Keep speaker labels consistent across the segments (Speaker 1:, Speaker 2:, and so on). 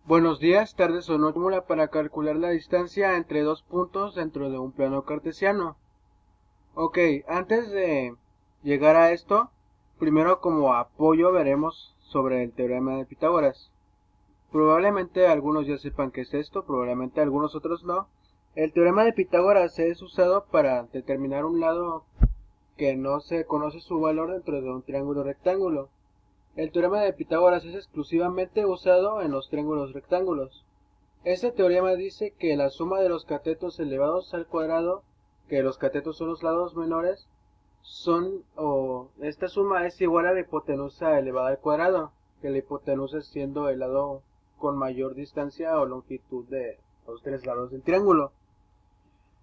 Speaker 1: Buenos días, tardes o noches. Fórmula para calcular la distancia entre dos puntos dentro de un plano cartesiano. Ok, antes de llegar a esto, primero como apoyo veremos sobre el teorema de Pitágoras. Probablemente algunos ya sepan qué es esto, probablemente algunos otros no. El teorema de Pitágoras es usado para determinar un lado que no se conoce su valor dentro de un triángulo rectángulo. El teorema de Pitágoras es exclusivamente usado en los triángulos rectángulos. Este teorema dice que la suma de los catetos elevados al cuadrado, que los catetos son los lados menores, esta suma es igual a la hipotenusa elevada al cuadrado, que la hipotenusa siendo el lado con mayor distancia o longitud de los tres lados del triángulo.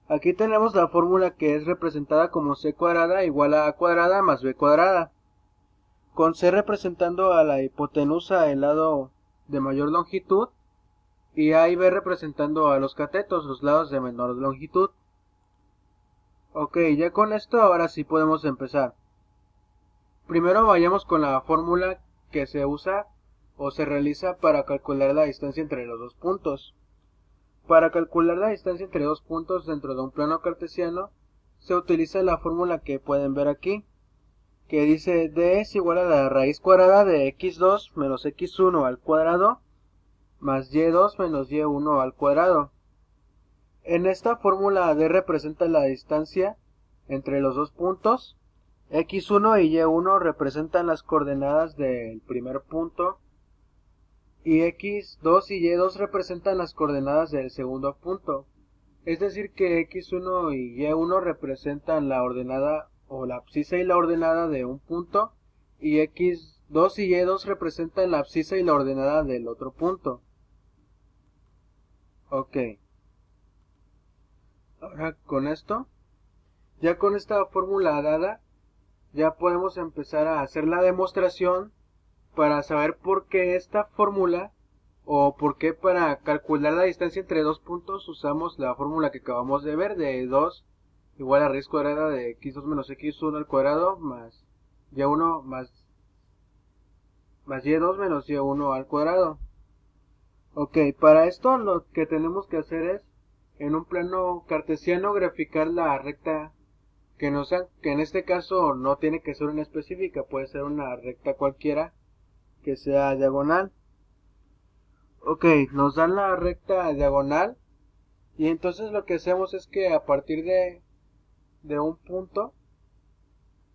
Speaker 1: Aquí tenemos la fórmula que es representada como c cuadrada igual a cuadrada más b cuadrada, con c representando a la hipotenusa el lado de mayor longitud y A y B representando a los catetos, los lados de menor longitud. Ok, ya con esto ahora sí podemos empezar. Primero vayamos con la fórmula que se usa o se realiza para calcular la distancia entre los dos puntos. Para calcular la distancia entre dos puntos dentro de un plano cartesiano, se utiliza la fórmula que pueden ver aquí, que dice d es igual a la raíz cuadrada de x2 menos x1 al cuadrado más y2 menos y1 al cuadrado. En esta fórmula d representa la distancia entre los dos puntos, x1 y y1 representan las coordenadas del primer punto y x2 y y2 representan las coordenadas del segundo punto. Es decir que x1 y y1 representan la ordenada o la abscisa y la ordenada de un punto y x2 y y2 representan la abscisa y la ordenada del otro punto. Ok, ahora ya con esta fórmula dada, ya podemos empezar a hacer la demostración para saber por qué esta fórmula o por qué para calcular la distancia entre dos puntos usamos la fórmula que acabamos de ver de 2 igual a raíz cuadrada de x2 menos x1 al cuadrado más y1 más y2 menos y1 al cuadrado. Ok, para esto lo que tenemos que hacer es en un plano cartesiano graficar la recta que en este caso no tiene que ser una específica, puede ser una recta cualquiera que sea diagonal. Ok, nos dan la recta diagonal y entonces lo que hacemos es que a partir de un punto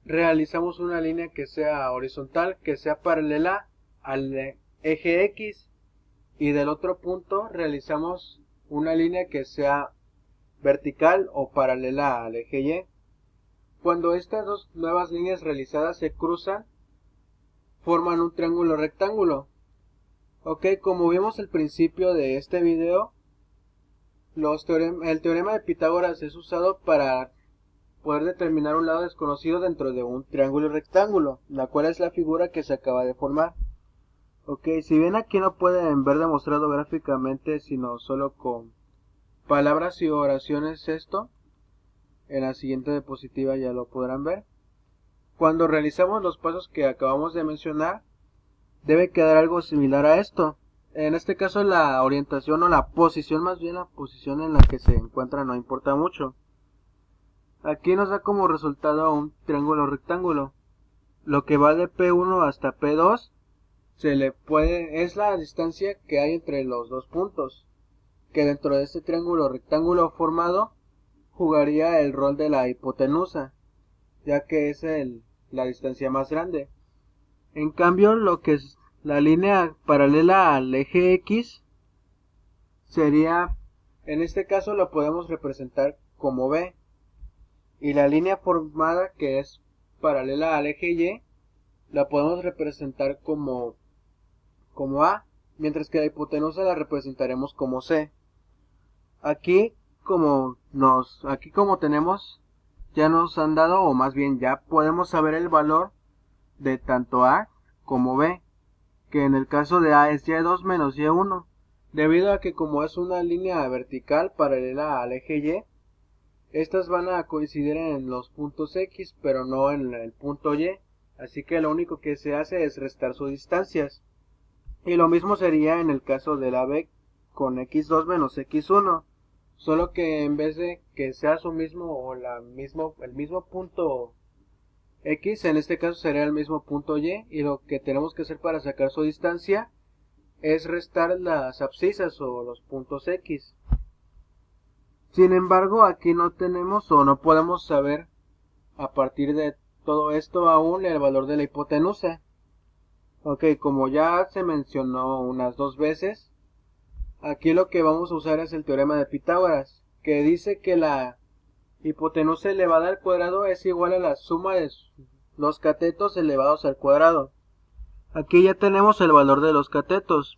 Speaker 1: realizamos una línea que sea horizontal, que sea paralela al eje X y del otro punto realizamos una línea que sea vertical o paralela al eje Y. Cuando estas dos nuevas líneas realizadas se cruzan, forman un triángulo rectángulo. Ok, como vimos al principio de este video, el teorema de Pitágoras es usado para poder determinar un lado desconocido dentro de un triángulo rectángulo, la cual es la figura que se acaba de formar. Ok, si bien aquí no pueden ver demostrado gráficamente, sino solo con palabras y oraciones esto, en la siguiente diapositiva ya lo podrán ver. Cuando realizamos los pasos que acabamos de mencionar, debe quedar algo similar a esto. En este caso la orientación o la posición, más bien la posición en la que se encuentra no importa mucho. Aquí nos da como resultado un triángulo rectángulo. Lo que va de P1 hasta P2 es la distancia que hay entre los dos puntos, que dentro de este triángulo rectángulo formado jugaría el rol de la hipotenusa, ya que es la distancia más grande. En cambio, lo que es la línea paralela al eje X sería, en este caso lo podemos representar como B, y la línea formada que es paralela al eje Y la podemos representar como A, mientras que la hipotenusa la representaremos como C. Aquí como tenemos, ya nos han dado, o más bien ya podemos saber el valor de tanto A como B, que en el caso de A es y2 menos y1, debido a que como es una línea vertical paralela al eje Y, estas van a coincidir en los puntos X, pero no en el punto Y, así que lo único que se hace es restar sus distancias. Y lo mismo sería en el caso de la b con x2 menos x1, solo que en vez de que sea su mismo o el mismo punto x, en este caso sería el mismo punto y lo que tenemos que hacer para sacar su distancia es restar las abscisas o los puntos x. Sin embargo, aquí no tenemos o no podemos saber a partir de todo esto aún el valor de la hipotenusa. Ok, como ya se mencionó unas 2 veces, aquí lo que vamos a usar es el teorema de Pitágoras, que dice que la hipotenusa elevada al cuadrado es igual a la suma de los catetos elevados al cuadrado. Aquí ya tenemos el valor de los catetos,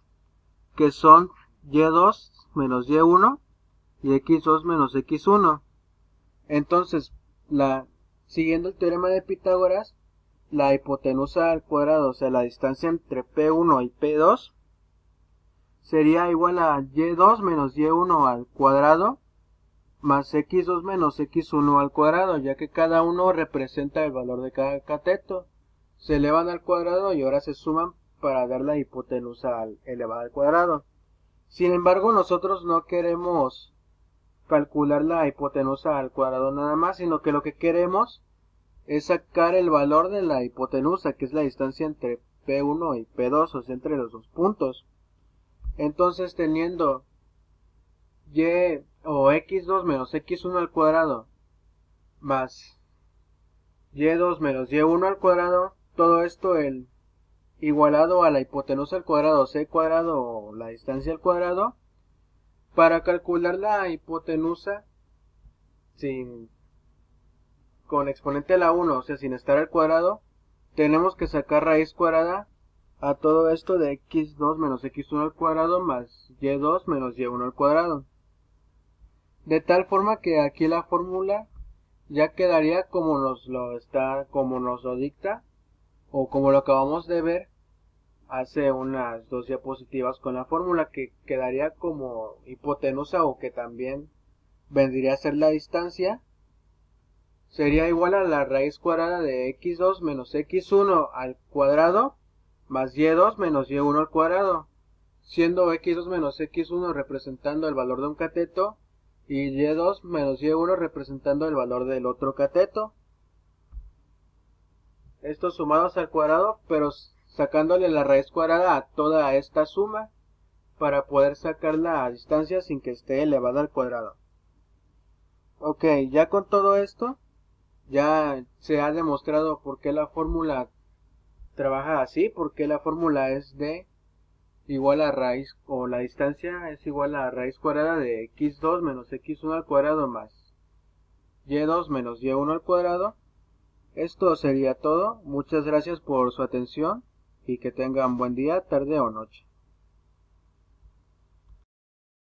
Speaker 1: que son y2 menos y1 y x2 menos x1. Entonces, siguiendo el teorema de Pitágoras, la hipotenusa al cuadrado, o sea, la distancia entre P1 y P2, sería igual a y2 menos y1 al cuadrado más x2 menos x1 al cuadrado, ya que cada uno representa el valor de cada cateto. Se elevan al cuadrado y ahora se suman para dar la hipotenusa elevada al cuadrado. Sin embargo, nosotros no queremos calcular la hipotenusa al cuadrado nada más, sino que lo que queremos es sacar el valor de la hipotenusa, que es la distancia entre P1 y P2, o sea, entre los dos puntos. Entonces, teniendo y o x2 menos x1 al cuadrado más y2 menos y1 al cuadrado, todo esto igualado a la hipotenusa al cuadrado, c cuadrado o la distancia al cuadrado, para calcular la hipotenusa con exponente a la 1, o sea, sin estar al cuadrado, tenemos que sacar raíz cuadrada a todo esto de x2 menos x1 al cuadrado más y2 menos y1 al cuadrado. De tal forma que aquí la fórmula ya quedaría como como nos lo dicta, o como lo acabamos de ver hace unas 2 diapositivas con la fórmula, que quedaría como hipotenusa, o que también vendría a ser la distancia, sería igual a la raíz cuadrada de x2 menos x1 al cuadrado más y2 menos y1 al cuadrado, siendo x2 menos x1 representando el valor de un cateto y y2 menos y1 representando el valor del otro cateto. Estos sumados al cuadrado, pero sacándole la raíz cuadrada a toda esta suma para poder sacar la distancia sin que esté elevada al cuadrado. Ok, ya con todo esto ya se ha demostrado por qué la fórmula trabaja así, porque la fórmula es de igual a raíz, o la distancia es igual a raíz cuadrada de x2 menos x1 al cuadrado más y2 menos y1 al cuadrado. Esto sería todo. Muchas gracias por su atención y que tengan buen día, tarde o noche.